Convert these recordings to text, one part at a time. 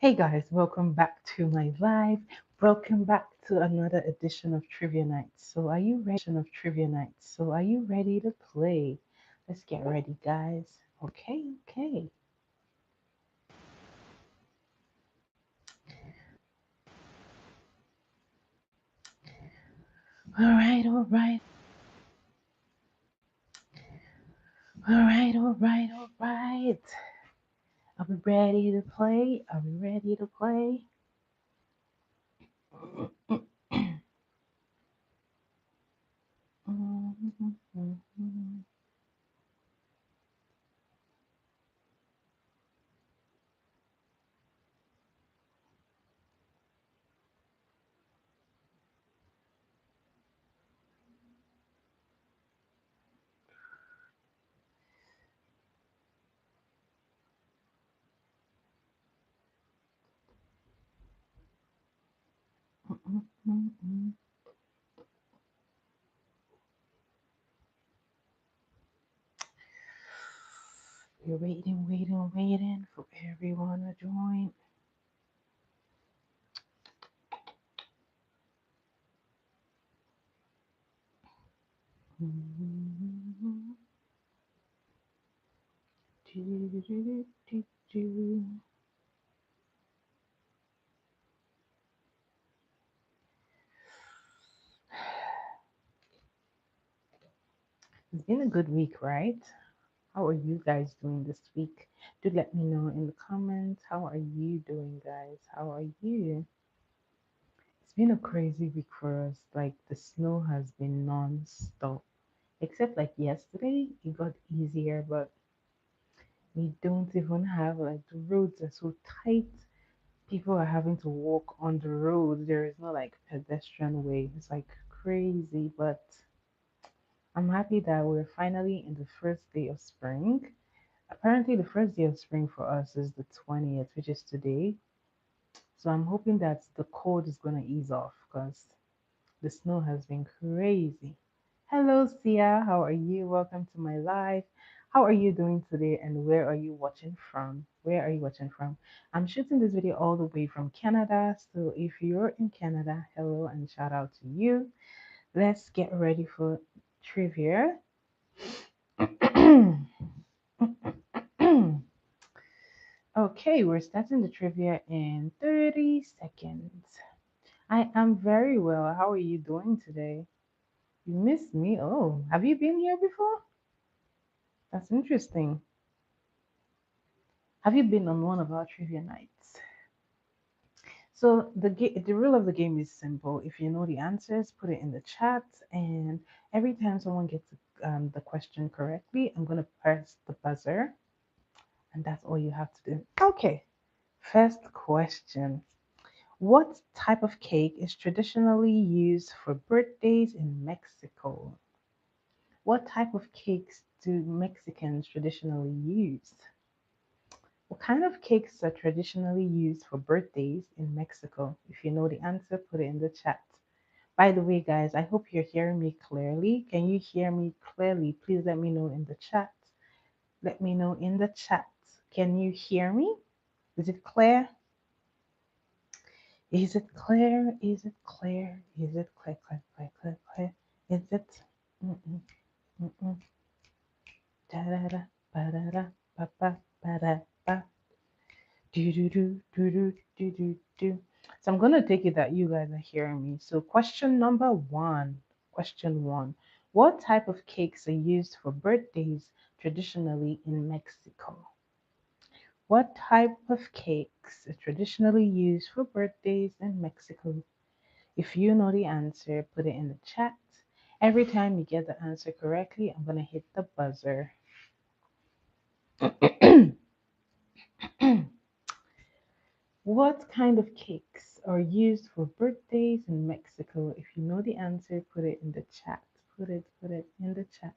Hey guys, welcome back to my live. Welcome back to another edition of Trivia Night. So are you ready to play? Let's get ready, guys. Okay. All right. All right. Are we ready to play? Are we ready to play? We're waiting for everyone to join. It's been a good week, right? How are you guys doing this week? Do let me know in the comments. How are you doing, guys? How are you? It's been a crazy week for us. Like the snow has been non-stop. Except like yesterday, it got easier, but we don't even have like the roads are so tight. People are having to walk on the road. There is no like pedestrian way. It's like crazy, but I'm happy that we're finally in the first day of spring. Apparently, the first day of spring for us is the 20th, which is today. So I'm hoping that the cold is going to ease off because the snow has been crazy. Hello, Sia. How are you? Welcome to my live. How are you doing today and where are you watching from? Where are you watching from? I'm shooting this video all the way from Canada. So if you're in Canada, hello and shout out to you. Let's get ready for trivia. Okay, we're starting the trivia in 30 seconds. I am very well. How are you doing today? You missed me? Oh, have you been here before? That's interesting. Have you been on one of our trivia nights? So the rule of the game is simple. If you know the answers, put it in the chat, and every time someone gets the question correctly, I'm gonna press the buzzer, and that's all you have to do. Okay, first question. What type of cake is traditionally used for birthdays in Mexico? What type of cakes do Mexicans traditionally use? What kind of cakes are traditionally used for birthdays in Mexico? If you know the answer, put it in the chat. By the way, guys, I hope you're hearing me clearly. Can you hear me clearly? Please let me know in the chat. Let me know in the chat. Can you hear me? Is it clear? Is it clear? Is it clear? Is it clear? Is it? Mm-mm, mm-mm. Da-da-da, ba-da-da, ba-ba, ba-da, ba. Do. So I'm gonna take it that you guys are hearing me. So question number one. Question one. What type of cakes are used for birthdays traditionally in Mexico? What type of cakes are traditionally used for birthdays in Mexico? If you know the answer, put it in the chat. Every time you get the answer correctly, I'm gonna hit the buzzer. What kind of cakes are used for birthdays in Mexico? If you know the answer, put it in the chat. Put it in the chat.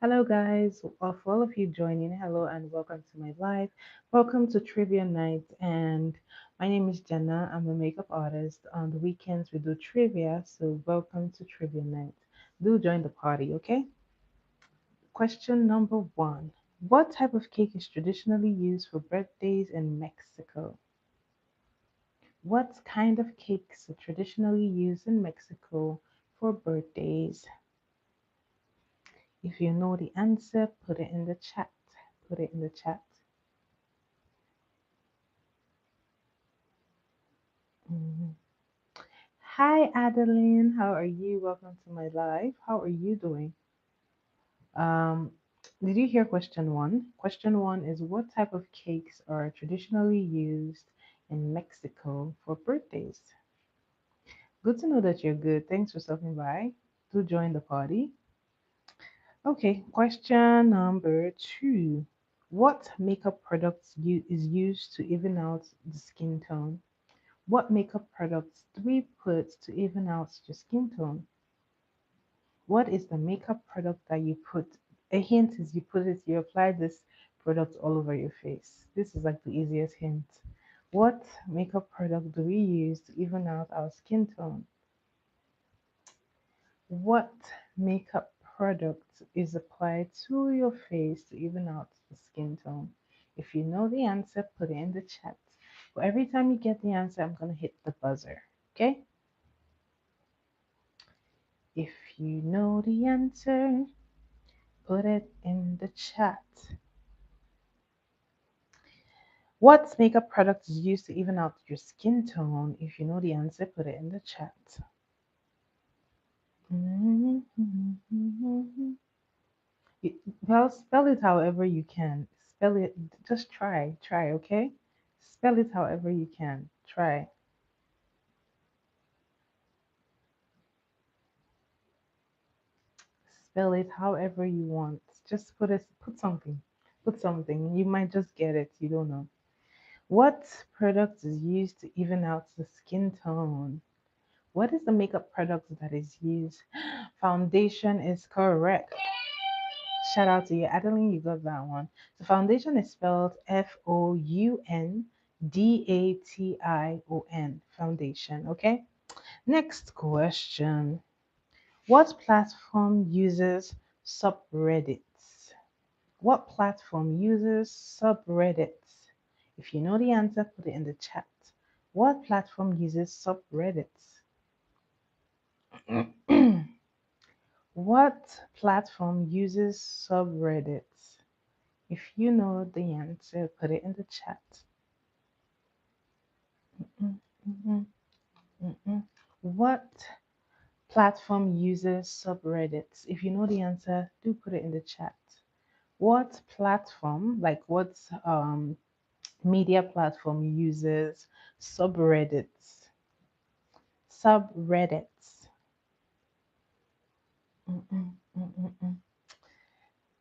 Hello, guys. For all of you joining, hello and welcome to my live. Welcome to Trivia Night. And my name is Jenna. I'm a makeup artist. On the weekends, we do trivia. So, welcome to Trivia Night. Do join the party, okay? Question number one. What type of cake is traditionally used for birthdays in Mexico? What kind of cakes are traditionally used in Mexico for birthdays? If you know the answer, put it in the chat. Put it in the chat. Mhm. Hi, Adeline. How are you? Welcome to my live. How are you doing? Um, did you hear question one? Question one is what type of cakes are traditionally used in Mexico for birthdays? Good to know that you're good. Thanks for stopping by. Do join the party. Okay, question number two. What makeup products is used to even out the skin tone? What makeup products do we put to even out your skin tone? What is the makeup product that you put? A hint is you apply this product all over your face. This is like the easiest hint. What makeup product do we use to even out our skin tone? What makeup product is applied to your face to even out the skin tone? If you know the answer, put it in the chat. But every time you get the answer, I'm going to hit the buzzer. Okay? If you know the answer, put it in the chat. What makeup product is used to even out your skin tone? If you know the answer, put it in the chat. Well, spell it however you can. Spell it, just try, okay? Spell it however you can. Try. Spell it however you want. Just put something. Put something. You might just get it. You don't know. What product is used to even out the skin tone? What is the makeup product that is used? Foundation is correct. Shout out to you, Adeline. You got that one. The foundation is spelled Foundation. Foundation. Okay. Next question. What platform uses subreddits? What platform uses subreddits? If you know the answer, put it in the chat. What platform uses subreddits? What platform uses subreddits? If you know the answer, put it in the chat. Mm, mm, What platform uses subreddits? If you know the answer, do put it in the chat. What platform, like what media platform uses subreddits? Subreddits. Mm, mm, mm, mm, mm.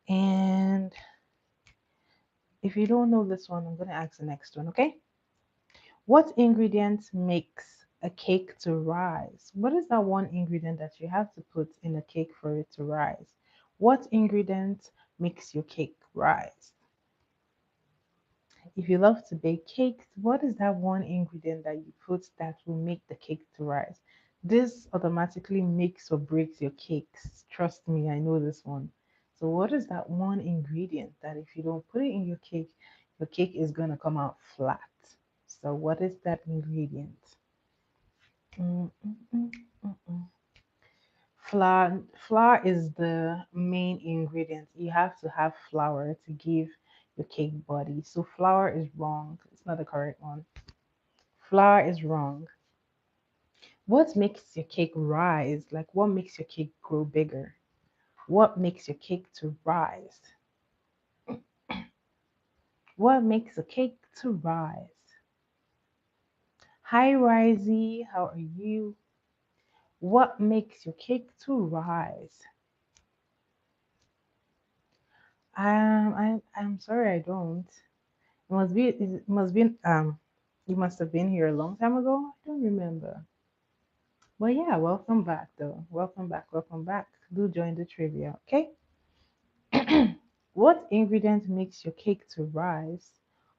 And if you don't know this one, I'm going to ask the next one, okay? What ingredient makes a cake to rise? What is that one ingredient that you have to put in a cake for it to rise? What ingredient makes your cake rise? If you love to bake cakes, what is that one ingredient that you put that will make the cake to rise? This automatically makes or breaks your cakes. Trust me, I know this one. So, what is that one ingredient that if you don't put it in your cake is going to come out flat? So, what is that ingredient? Mm, mm, mm, mm, mm. Flour is the main ingredient. You have to have flour to give your cake body. So flour is wrong. It's not the correct one. Flour is wrong. What makes your cake rise? Like what makes your cake grow bigger? What makes your cake to rise? What makes a cake to rise? Hi Risey, how are you? What makes your cake to rise? I'm sorry I don't. It must be you must have been here a long time ago. I don't remember. But yeah, welcome back though. Welcome back. Do join the trivia, okay? What ingredient makes your cake to rise?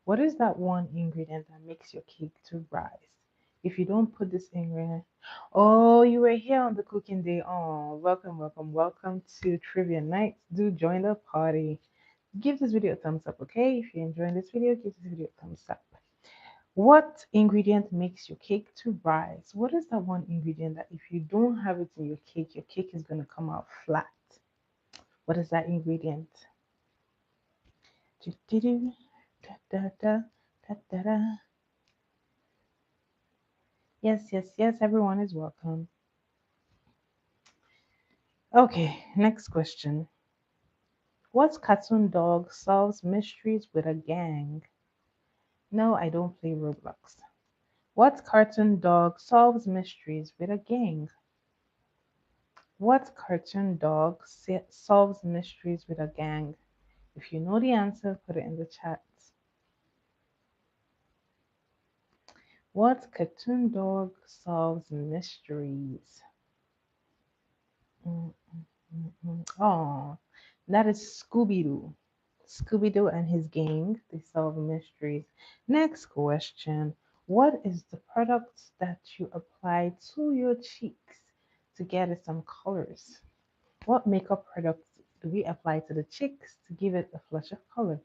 What is that one ingredient that makes your cake to rise? If you don't put this ingredient, oh, you were here on the cooking day. Oh, welcome to trivia night. Do join the party. Give this video a thumbs up, okay? If you're enjoying this video, give this video a thumbs up. What ingredient makes your cake to rise? What is that one ingredient that if you don't have it in your cake is going to come out flat? What is that ingredient? Do-do-do, da-da-da, da-da-da. Yes, yes, yes, everyone is welcome. Okay, next question. What cartoon dog solves mysteries with a gang? No, I don't play Roblox. What cartoon dog solves mysteries with a gang? What cartoon dog solves mysteries with a gang? If you know the answer, put it in the chat. What cartoon dog solves mysteries? Mm, Oh, that is Scooby Doo. Scooby Doo and his gang, they solve mysteries. Next question. What is the product that you apply to your cheeks to get it some colors? What makeup products do we apply to the cheeks to give it a flush of color?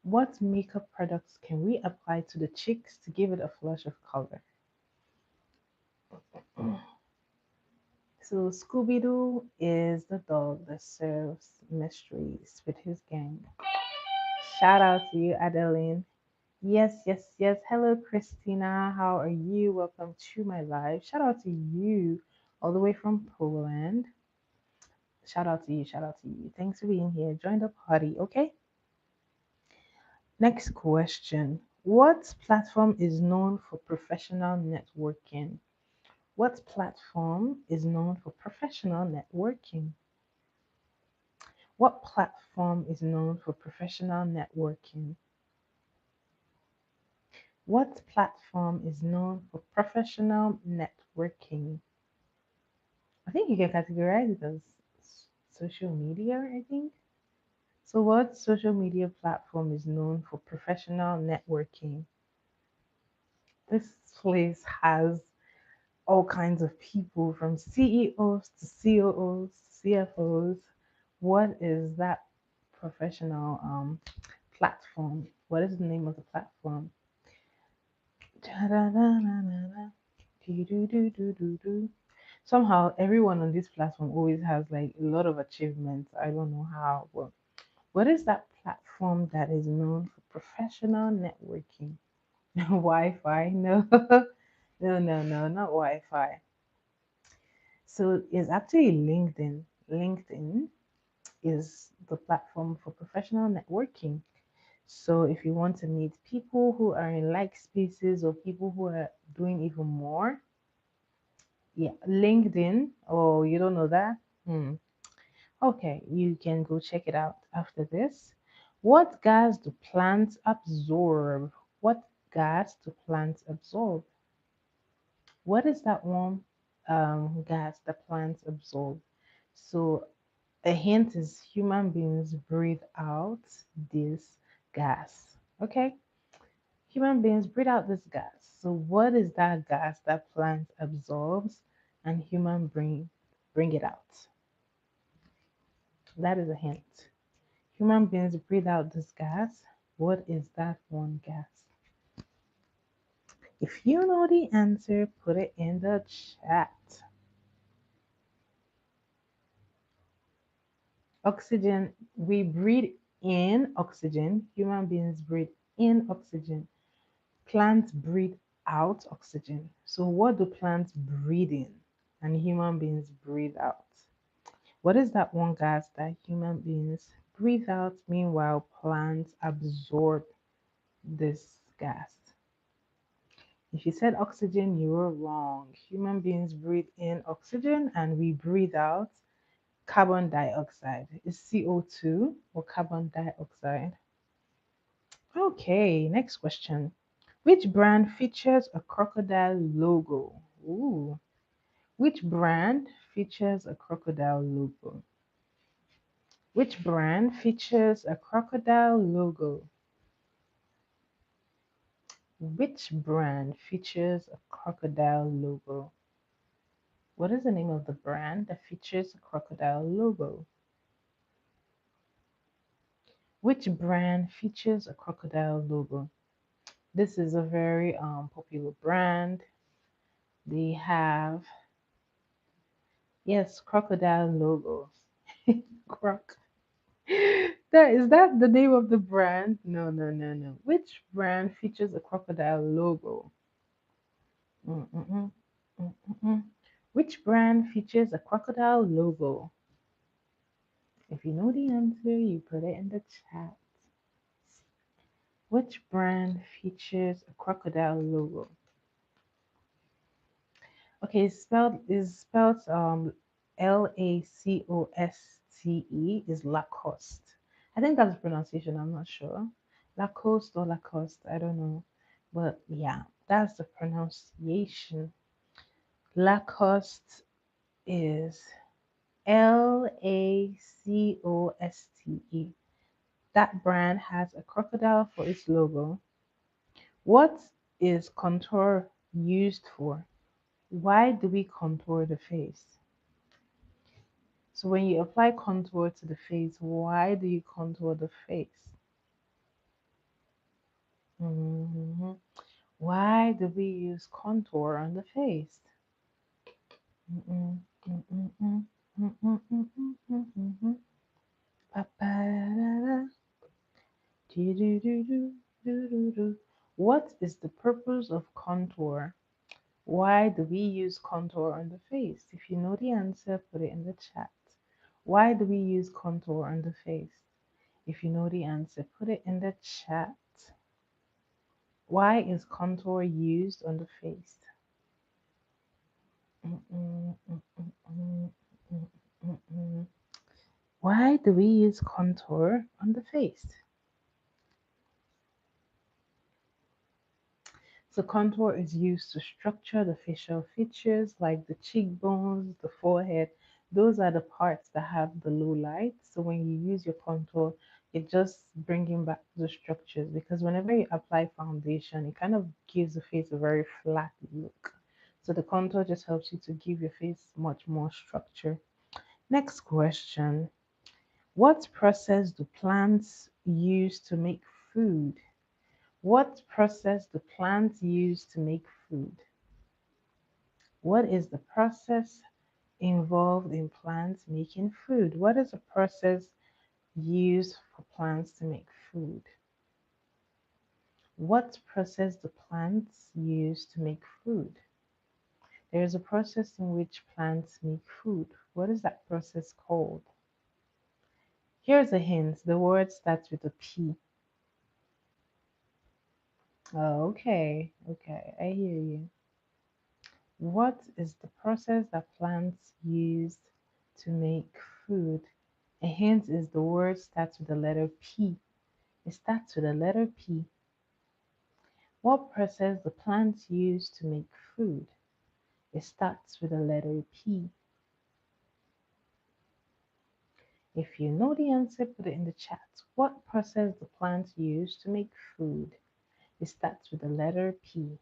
What makeup products can we apply to the cheeks to give it a flush of color? So Scooby Doo is the dog that serves mysteries with his gang. Shout out to you, Adeline. Yes, yes, yes. Hello, Christina. How are you? Welcome to my live. Shout out to you, all the way from Poland. Shout out to you. Shout out to you. Thanks for being here. Join the party, okay? Next question. What platform is known for professional networking? What platform is known for professional networking? What platform is known for professional networking? What platform is known for professional networking? I think you can categorize it as social media, I think. So, what social media platform is known for professional networking? This place has all kinds of people from CEOs to COOs to CFOs. What is that professional platform? What is the name of the platform? Da-da-da-da-da-da. Do-do-do-do-do-do. Somehow, everyone on this platform always has like a lot of achievements. I don't know how, but what is that platform that is known for professional networking? Wi-Fi? No, no, no, no, not Wi-Fi. So it's actually LinkedIn. LinkedIn is the platform for professional networking. So if you want to meet people who are in like spaces or people who are doing even more, yeah, LinkedIn. Oh, you don't know that? Hmm. Okay, you can go check it out after this. What gas do plants absorb? What gas do plants absorb? What is that one gas that plants absorb? So a hint is human beings breathe out this gas. Okay? Human beings breathe out this gas. So what is that gas that plant absorbs and human bring it out? That is a hint. Human beings breathe out this gas. What is that one gas? If you know the answer, put it in the chat. Oxygen, we breathe in oxygen. Human beings breathe in oxygen. Plants breathe out oxygen. So, what do plants breathe in and human beings breathe out? What is that one gas that human beings breathe out? Meanwhile, plants absorb this gas. If you said oxygen, you were wrong. Human beings breathe in oxygen and we breathe out carbon dioxide. Is CO2 or carbon dioxide? Okay, next question. Which brand features a crocodile logo? Ooh. Which brand features a crocodile logo? Which brand features a crocodile logo? Which brand features a crocodile logo? What is the name of the brand that features a crocodile logo? Which brand features a crocodile logo? This is a very popular brand. They have, yes, crocodile logo. Croc. That the name of the brand? No, no, no, no. Which brand features a crocodile logo? Mm-mm-mm. Mm-mm-mm. Which brand features a crocodile logo? If you know the answer, you put it in the chat. Which brand features a crocodile logo? Okay, spelled Lacoste, is Lacoste. I think that's the pronunciation, I'm not sure. Lacoste or Lacoste, I don't know. But yeah, that's the pronunciation. Lacoste is Lacoste. That brand has a crocodile for its logo. What is contour used for? Why do we contour the face? So when you apply contour to the face, why do you contour the face? Mhm. Why do we use contour on the face? Mm-mm, mm-mm, mm, mm-mm, mm-mm, mm-mm, mm. Ba-ba-da-da, doo-doo-doo-doo, doo-doo-doo. What is the purpose of contour? Why do we use contour on the face? If you know the answer, put it in the chat. Why do we use contour on the face? If you know the answer, put it in the chat. Why is contour used on the face? Mm-mm, mm-mm, mm-mm, mm-mm, mm-mm. Why do we use contour on the face? So contour is used to structure the facial features like the cheekbones, the forehead. Those are the parts that have the low light. So when you use your contour, it just bringing back the structures because whenever you apply foundation, it kind of gives the face a very flat look. So the contour just helps you to give your face much more structure. Next question. What process do plants use to make food? What process do plants use to make food? What is the process involved in plants making food? What is the process used for plants to make food? What process do plants use to make food? There is a process in which plants make food. What is that process called? Here's a hint. The word starts with a P. Oh, okay, okay, I hear you. What is the process that plants use to make food? A hint is the word starts with the letter P. It starts with the letter P. What process do plants use to make food? It starts with the letter P. If you know the answer, put it in the chat. What process do plants use to make food? It starts with the letter P.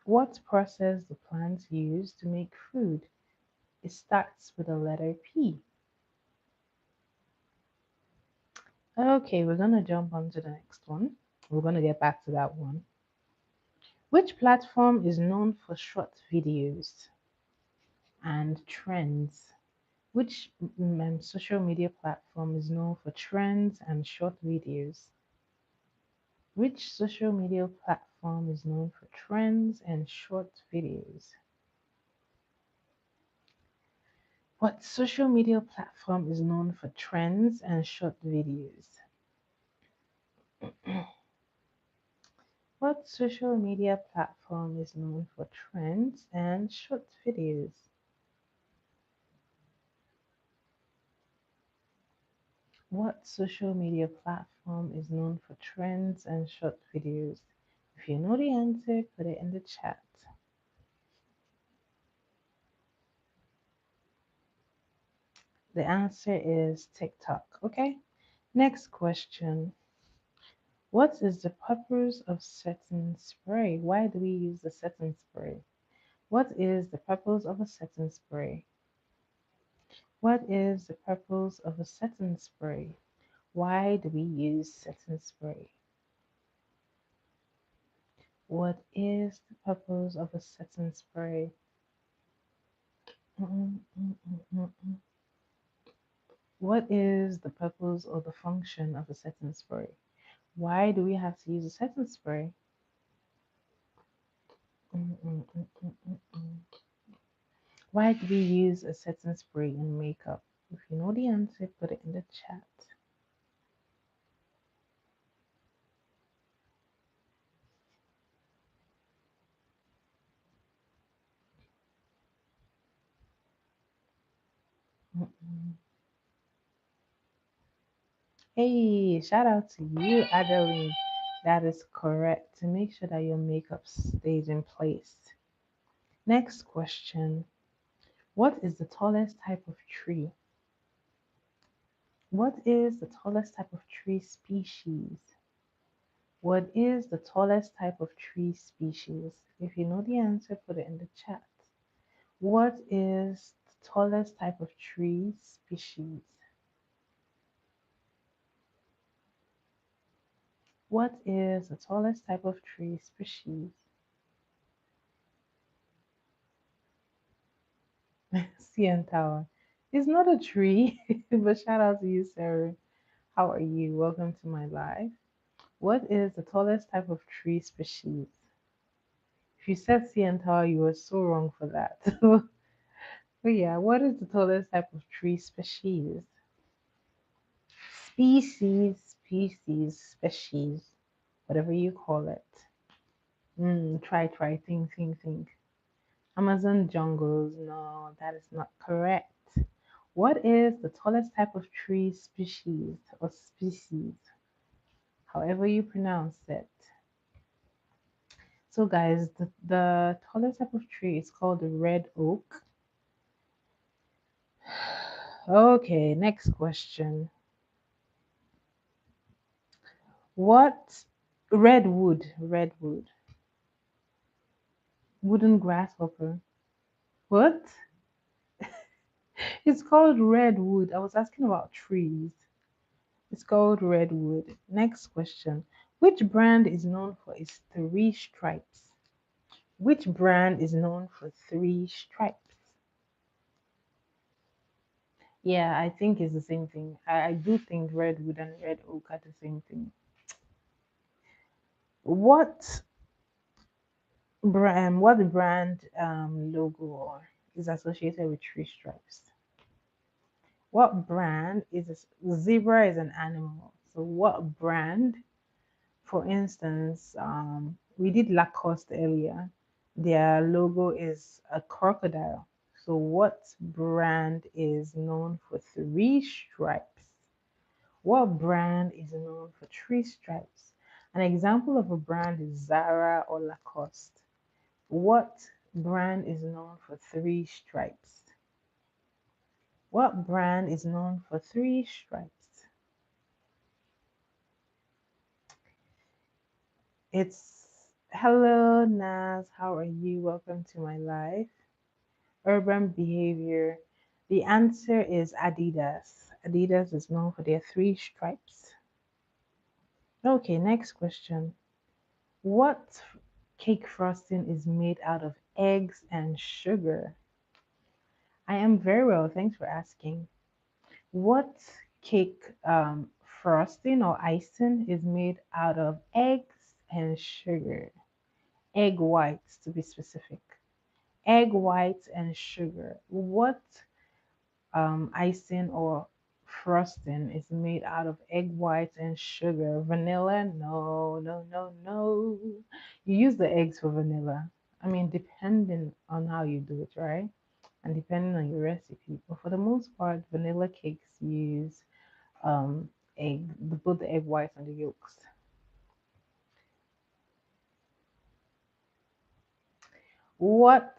What process do plants use to make food? It starts with the letter P. Okay, we're gonna jump on to the next one. We're gonna get back to that one. Which platform is known for short videos and trends? Which social media platform is known for trends and short videos? Which social media platform is known for trends and short videos? What social media platform is known for trends and short videos? What social media platform is known for trends and short videos? What social media platform is known for trends and short videos? If you know the answer, put it in the chat. The answer is TikTok. Okay. Next question. What is the purpose of setting spray? Why do we use the setting spray? What is the purpose of a setting spray? What is the purpose of a setting spray? Why do we use setting spray? What is the purpose of a setting spray? Mm, mm, mm, mm, mm. What is the purpose or the function of a setting spray? Why do we have to use a setting spray? Mm, mm, mm, mm, mm, mm. Why do we use a setting spray in makeup? If you know the answer, put it in the chat. Mm, mm. Hey, shout out to you, Adeline. That is correct. To make sure that your makeup stays in place. Next question. What is the tallest type of tree? What is the tallest type of tree species? What is the tallest type of tree species? If you know the answer, put it in the chat. What is the tallest type of tree species? What is the tallest type of tree species? CN Tower. It's not a tree, but shout out to you, Sarah. How are you? Welcome to my live. What is the tallest type of tree species? If you said CN Tower, you were so wrong for that. But yeah, what is the tallest type of tree species? Species, whatever you call it. Try, think. Amazon jungles, no, that is not correct. What is the tallest type of tree species or species, however you pronounce it? So, guys, the tallest type of tree is called the red oak. Okay, next question. What redwood, wooden grasshopper. What? It's called redwood. I was asking about trees. It's called redwood. Next question. Which brand is known for its three stripes? Which brand is known for three stripes? Yeah, I think it's the same thing. I do think redwood and red oak are the same thing. What what brand logo or is associated with three stripes? What brand zebra is an animal? So what brand? For instance, we did Lacoste earlier. Their logo is a crocodile. So what brand is known for three stripes? What brand is known for three stripes? An example of a brand is Zara or Lacoste. What brand is known for three stripes? What brand is known for three stripes? It's hello Naz, how are you? Welcome to my life. Urban behavior. The answer is Adidas. Adidas is known for their three stripes. Okay, next question. What cake frosting is made out of eggs and sugar? I am very well, thanks for asking. What cake frosting or icing is made out of eggs and sugar? Egg whites, to be specific. Egg whites and sugar. What icing or frosting is made out of egg whites and sugar? Vanilla? No, no, no, no. You use the eggs for vanilla. I mean, depending on how you do it, right? And depending on your recipe. But for the most part, vanilla cakes use um, both the egg whites and the yolks. What?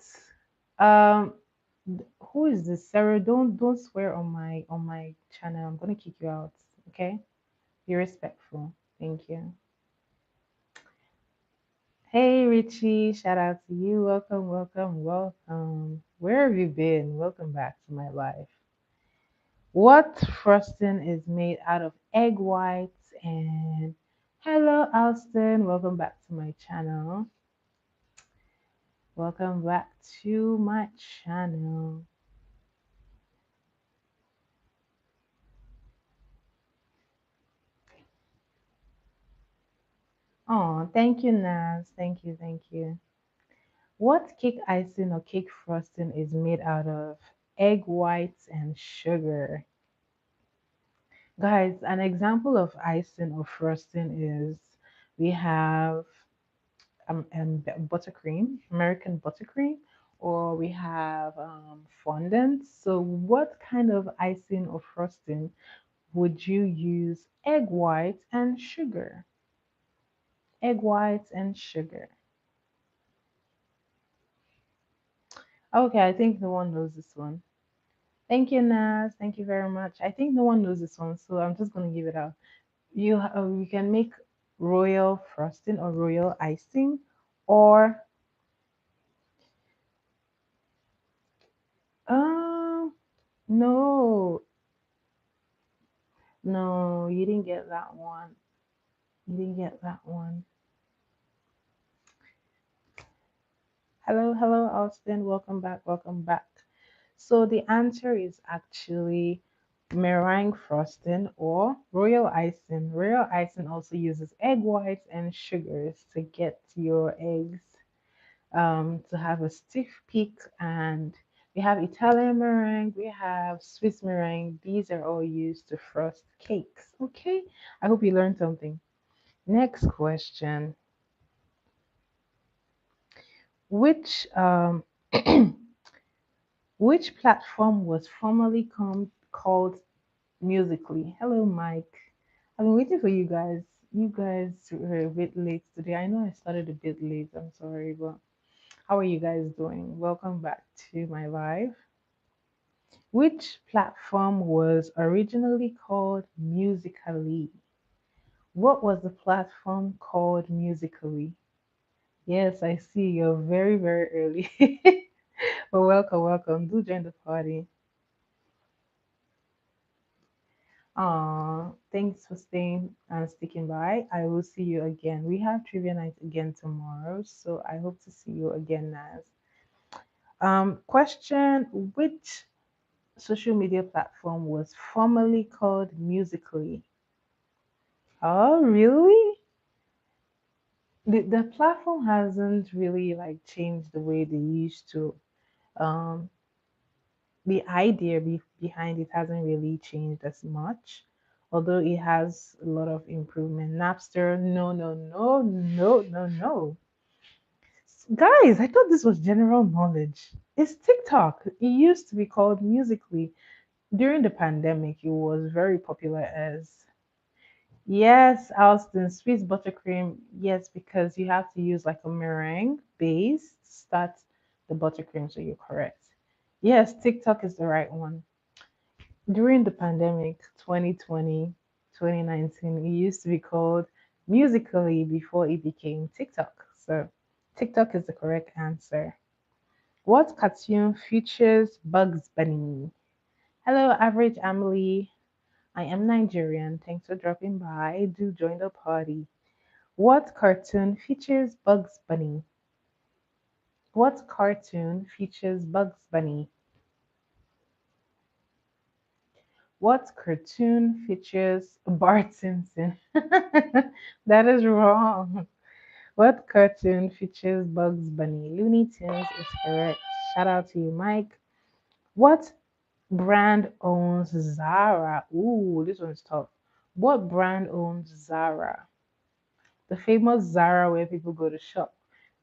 Um, who is this, Sarah? Don't swear on my channel. I'm gonna kick you out. Okay? Be respectful. Thank you. Hey Richie, shout out to you. Welcome. Where have you been? Welcome back to my life. What frosting is made out of egg whites? And hello, Alston. Welcome back to my channel. Welcome back to my channel. Oh, thank you, Naz. Thank you, thank you. What cake icing or cake frosting is made out of egg whites and sugar? Guys, an example of icing or frosting is we have buttercream, American buttercream, or we have fondant. So, what kind of icing or frosting would you use? Egg whites and sugar. Egg whites and sugar. Okay, I think no one knows this one. Thank you, Naz. Thank you very much. I think no one knows this one, so I'm just gonna give it out. You can make royal frosting or royal icing, or um no, no, you didn't get that one. You didn't get that one. Hello, hello, Austin. Welcome back. Welcome back. So the answer is actually meringue frosting or royal icing. Royal icing also uses egg whites and sugars to get your eggs to have a stiff peak. And we have Italian meringue, we have Swiss meringue. These are all used to frost cakes. Okay, I hope you learned something. Next question. Which which platform was formerly called Musically? Hello, Mike. I've been waiting for you guys. You guys were a bit late today. I know I started a bit late. I'm sorry, but how are you guys doing? Welcome back to my live. Which platform was originally called Musically? What was the platform called Musically? Yes, I see you're very, very early. But welcome, welcome. Do join the party. Thanks for staying and sticking by. I will see you again. We have trivia night again tomorrow, so I hope to see you again, Naz. Question: which social media platform was formerly called Musically? Oh, really? The platform hasn't really like changed the way they used to. Um, the idea behind it hasn't really changed as much, although it has a lot of improvement. Napster, no, no, no, no, no, no. Guys, I thought this was general knowledge. It's TikTok. It used to be called Musically. During the pandemic, it was very popular as yes, Alston, Swiss buttercream. Yes, because you have to use like a meringue base to start the buttercream, so you're correct. Yes, TikTok is the right one. During the pandemic, 2020, 2019, it used to be called Musically before it became TikTok. So TikTok is the correct answer. What cartoon features Bugs Bunny? Hello, Average Emily. I am Nigerian. Thanks for dropping by. Do join the party. What cartoon features Bugs Bunny? What cartoon features Bugs Bunny? What cartoon features Bart Simpson? That is wrong. What cartoon features Bugs Bunny? Looney Tunes is correct. Shout out to you, Mike. What brand owns Zara? Ooh, this one's tough. What brand owns Zara? The famous Zara where people go to shop.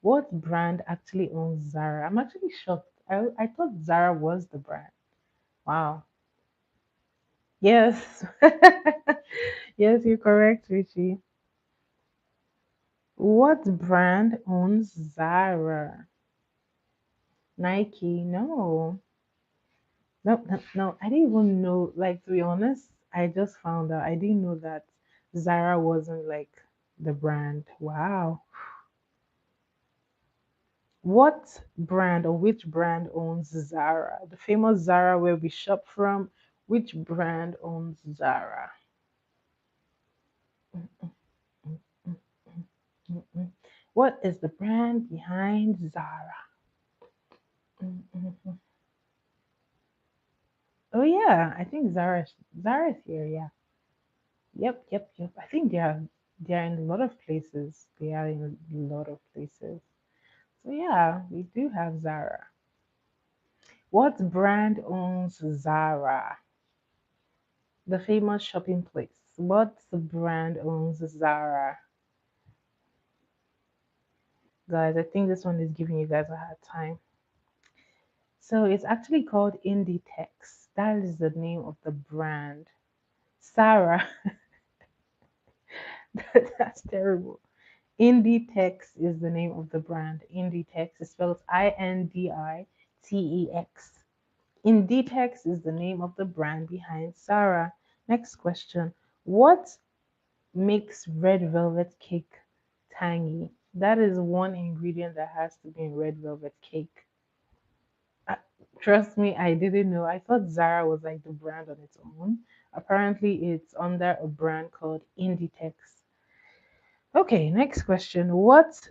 What brand actually owns Zara? I'm actually shocked. I thought Zara was the brand. Wow. Yes. Yes, you're correct, Richie. What brand owns Zara? Nike? No. No, no, no. I didn't even know. Like, to be honest, I just found out. I didn't know that Zara wasn't like the brand. Wow. What brand or which brand owns Zara? The famous Zara where we shop from. Which brand owns Zara? Mm, mm, mm, mm, mm, mm. What is the brand behind Zara? Mm, mm, mm. Oh yeah, I think Zara's here. Yeah. Yep, yep, yep. I think they are in a lot of places. They are in a lot of places. So yeah, we do have Zara. What brand owns Zara? The famous shopping place. What brand owns Zara? Guys, I think this one is giving you guys a hard time. So it's actually called Inditex. That is the name of the brand. Sarah, that's terrible. Inditex is the name of the brand. Inditex is spelled Inditex. Inditex is the name of the brand behind Sarah. Next question. What makes red velvet cake tangy? That is one ingredient that has to be in red velvet cake. Uh, Trust me, I didn't know. I thought Zara was like the brand on its own. Apparently, it's under a brand called Inditex. Okay, next question. What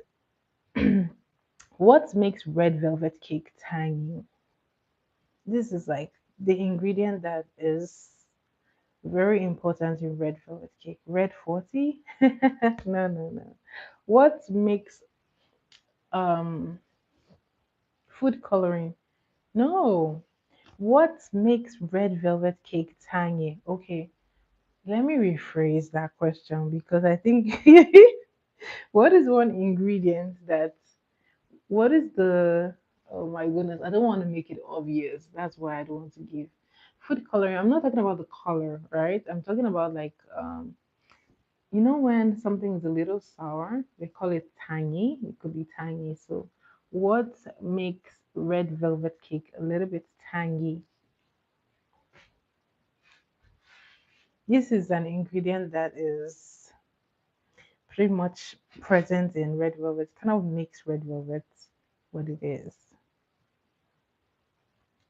makes red velvet cake tangy? This is like the ingredient that is very important in red velvet cake. Red 40? No, no, no. What makes um food coloring? No. What makes red velvet cake tangy? Okay, let me rephrase that question because I think what is one ingredient that what is the oh my goodness, I don't want to make it obvious. That's why I don't want to give food coloring. I'm not talking about the color, right? I'm talking about like you know when something is a little sour, they call it tangy. It could be tangy. So what makes red velvet cake a little bit tangy? This is an ingredient that is pretty much present in red velvet, kind of makes red velvet what it is.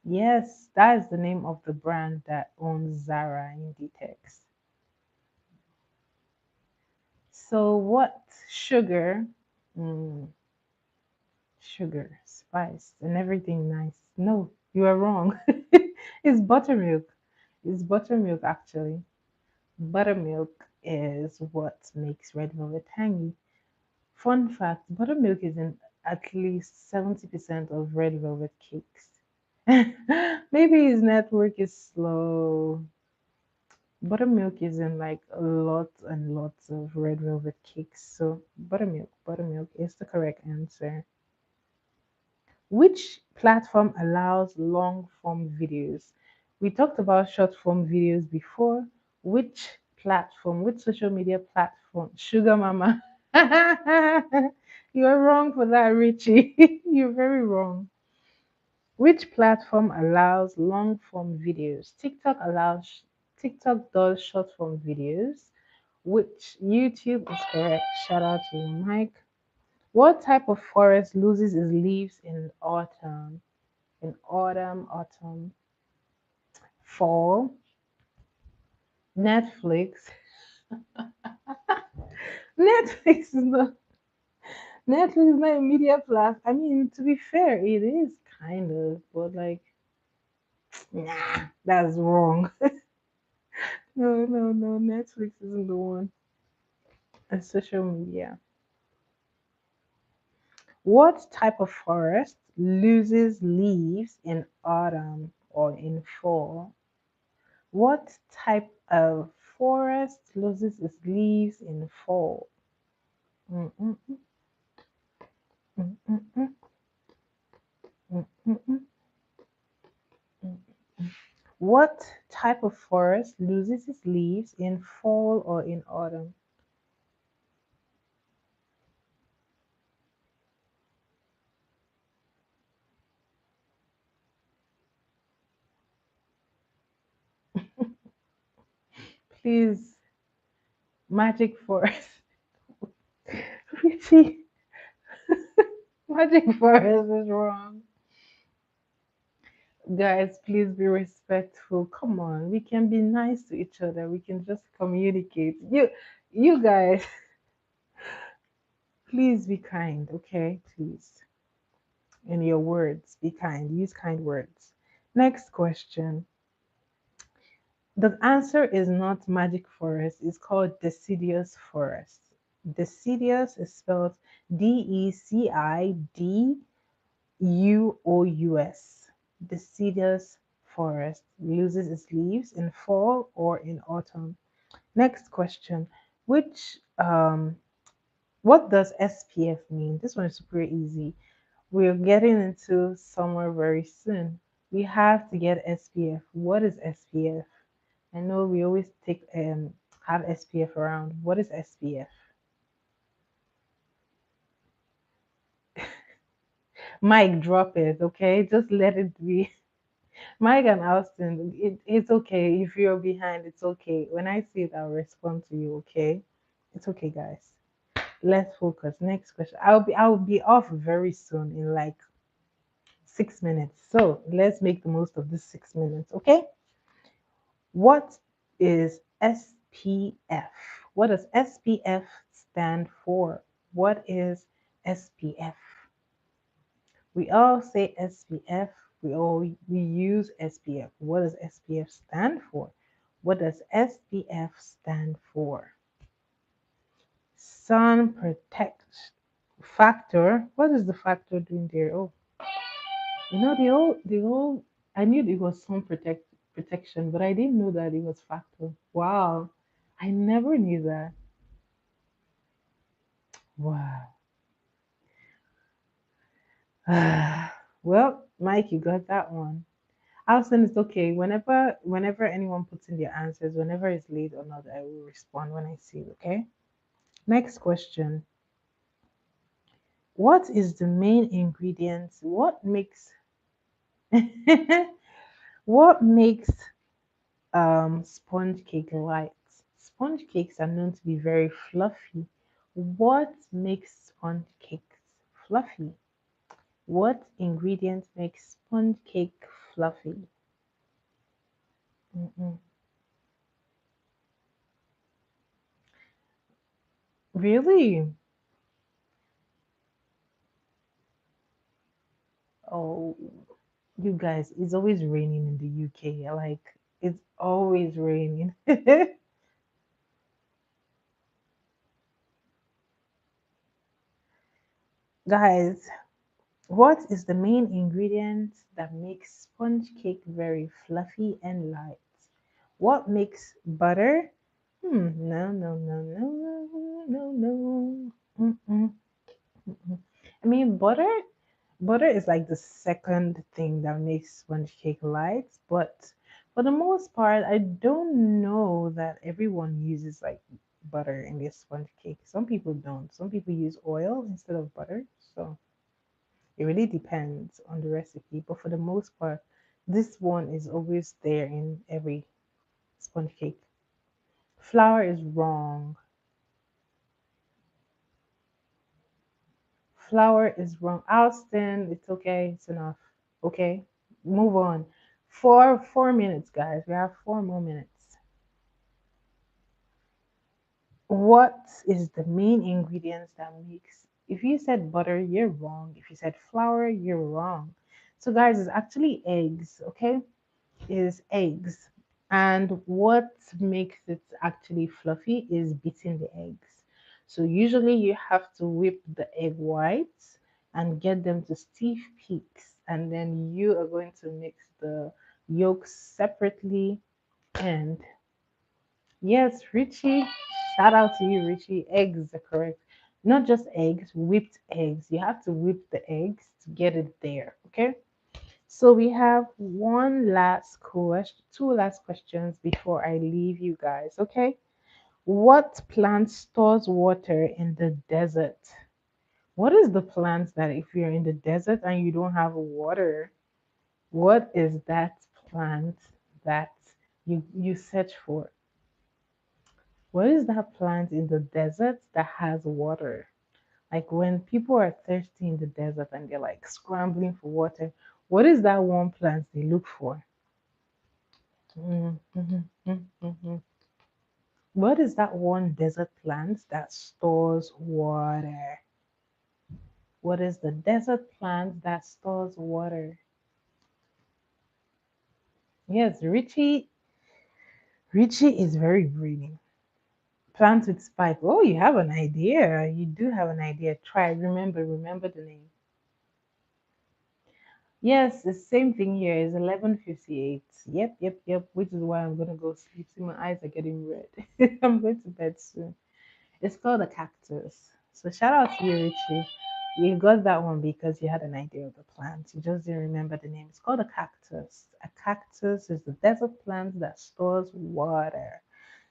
Yes, that is the name of the brand that owns Zara Inditex. So what sugar, mm, sugar, spice, and everything nice? No, you are wrong. It's buttermilk. It's buttermilk actually. Buttermilk is what makes red velvet tangy. Fun fact, buttermilk is in at least 70% of red velvet cakes. Maybe his network is slow. Buttermilk is in like a lot and lots of red velvet cakes. So buttermilk is the correct answer. Which platform allows long form videos? We talked about short form videos before. Which platform, which social media platform? Sugar Mama. You're wrong for that, Richie. You're very wrong. Which platform allows long form videos? TikTok does short form videos, which YouTube is correct. Shout out to you, Mike. What type of forest loses its leaves in autumn? In autumn, fall, Netflix. Netflix is not Netflix is not a media plus. I mean, to be fair, it is kind of, but like, nah, that's wrong. No, no, no. Netflix isn't the one. And social media. What type of forest loses leaves in autumn or in fall? What type of forest loses its leaves in fall? Mm, mm, mm, mm, mm, mm, mm, mm, mm, mm. What type of forest loses its leaves in fall or in autumn? Please, magic forest. Richie, magic forest is wrong. Guys, please be respectful. Come on, we can be nice to each other. We can just communicate. You guys, please be kind, okay? Please, in your words, be kind. Use kind words. Next question. The answer is not magic forest. It's called deciduous forest. Deciduous is spelled Decidous. Deciduous forest loses its leaves in fall or in autumn. Next question. Which what does SPF mean? This one is super easy. We're getting into summer very soon. We have to get SPF. What is SPF? I know we always take have SPF around. What is SPF? Mike, drop it, okay? Just let it be. Mike and Austin, it's okay. If you're behind, it's okay. When I see it, I'll respond to you, okay? It's okay, guys. Let's focus. Next question. I'll be off very soon in like 6 minutes. So let's make the most of this 6 minutes, okay? What is SPF? What does SPF stand for? What is SPF? We all say SPF. We use SPF. What does SPF stand for? What does SPF stand for? Sun protect factor. What is the factor doing there? Oh, they all. I knew it was protection, but I didn't know that it was factor. Wow, I never knew that. Wow. Well, Mike, you got that one. Alison, it's okay. Whenever anyone puts in their answers, whenever it's late or not, I will respond when I see it, okay? Next question. What is the main ingredient? What makes sponge cake light? Sponge cakes are known to be very fluffy. What makes sponge cakes fluffy? What ingredient makes sponge cake fluffy? Mm-mm. Really? Oh, you guys, it's always raining in the UK. Like, it's always raining. Guys, what is the main ingredient that makes sponge cake very fluffy and light? What makes butter? No, no, no, no, no, no, no. Mm-mm, mm-mm. I mean, butter is like the second thing that makes sponge cake light, but for the most part, I don't know that everyone uses like butter in their sponge cake. Some people don't. Some people use oil instead of butter. So it really depends on the recipe. But for the most part, this one is always there in every sponge cake. Flour is wrong. Flour is wrong. Austin, it's okay. It's enough. Okay, move on. Four minutes, guys. We have 4 more minutes. What is the main ingredients that makes? If you said butter, you're wrong. If you said flour, you're wrong. So, guys, it's actually eggs. Okay, is eggs. And what makes it actually fluffy is beating the eggs. So usually you have to whip the egg whites and get them to stiff peaks. And then you are going to mix the yolks separately. And yes, Richie, shout out to you, Richie. Eggs are correct. Not just eggs, whipped eggs. You have to whip the eggs to get it there. Okay. So we have two last questions before I leave you guys, okay? What plant stores water in the desert? What is the plant that if you're in the desert and you don't have water, what is that plant that you search for? What is that plant in the desert that has water? Like when people are thirsty in the desert and they're like scrambling for water, What is that one plant they look for? Mhm. What is that one desert plant that stores water? What is the desert plant that stores water? Yes, Richie is very brainy. Plant with spike. Oh, you have an idea. You do have an idea. Try. Remember the name. Yes, the same thing here is 11:58. Yep. Which is why I'm gonna go sleep. See, my eyes are getting red. I'm going to bed soon. It's called a cactus. So shout out to you, Richie. You got that one because you had an idea of the plant. You just didn't remember the name. It's called a cactus. A cactus is the desert plant that stores water.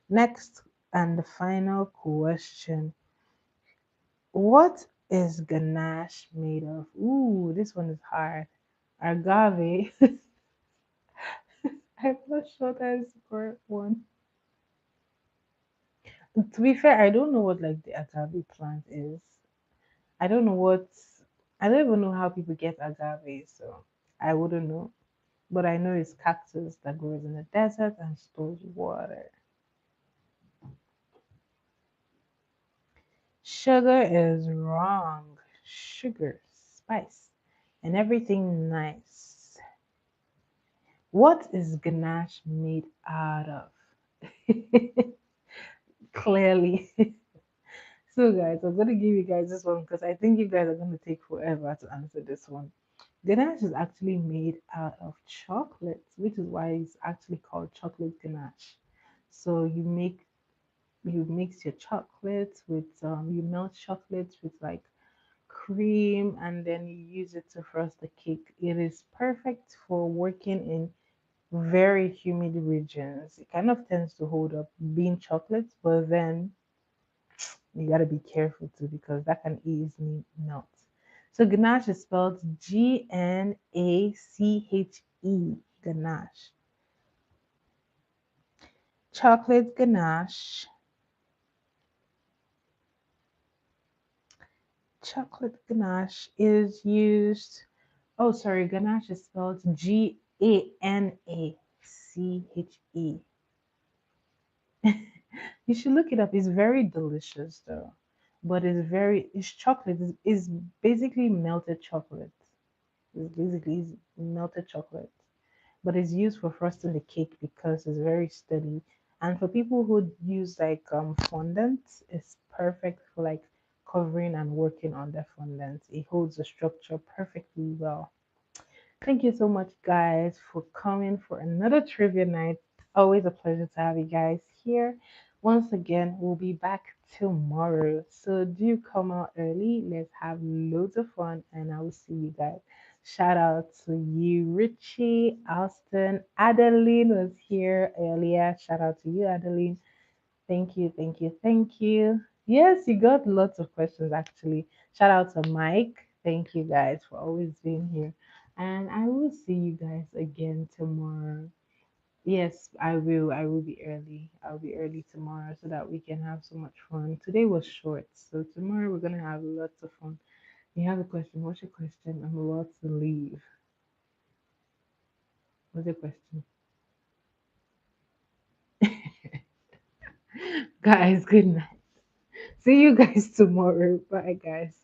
Next and the final question. What is ganache made of? Ooh, this one is hard. Agave. I'm not sure that is the correct one. To be fair, I don't know what like the agave plant is. I don't know what. I don't even know how people get agave, so I wouldn't know. But I know it's cactus that grows in the desert and stores water. Sugar is wrong. Sugar, spice, and everything nice. What is ganache made out of? Clearly. So, guys, I'm going to give you guys this one because I think you guys are going to take forever to answer this one. Ganache is actually made out of chocolate, which is why it's actually called chocolate ganache. So you mix your chocolate with you melt chocolate with like cream and then you use it to frost the cake. It is perfect for working in very humid regions. It kind of tends to hold up being chocolate, but then you gotta be careful too because that can easily melt. So ganache is spelled Gnache. Ganache. Chocolate ganache. Chocolate ganache is used. Oh, sorry, ganache is spelled Ganache. You should look it up. It's very delicious though. But it's chocolate. It's basically melted chocolate. It's melted chocolate. But it's used for frosting the cake because it's very steady. And for people who use like fondant, it's perfect for like covering and working on the fondant. It holds the structure perfectly well. Thank you so much, guys, for coming for another trivia night. Always a pleasure to have you guys here. Once again, we'll be back tomorrow. So do come out early. Let's have loads of fun, and I will see you guys. Shout out to you, Richie, Austin, Adeline was here earlier. Shout out to you, Adeline. Thank you. Yes, you got lots of questions actually. Shout out to Mike. Thank you guys for always being here. And I will see you guys again tomorrow. Yes, I will. I will be early. I'll be early tomorrow so that we can have so much fun. Today was short, so tomorrow we're gonna have lots of fun. You have a question? What's your question? I'm about to leave. What's your question? Guys, good night. See you guys tomorrow. Bye, guys.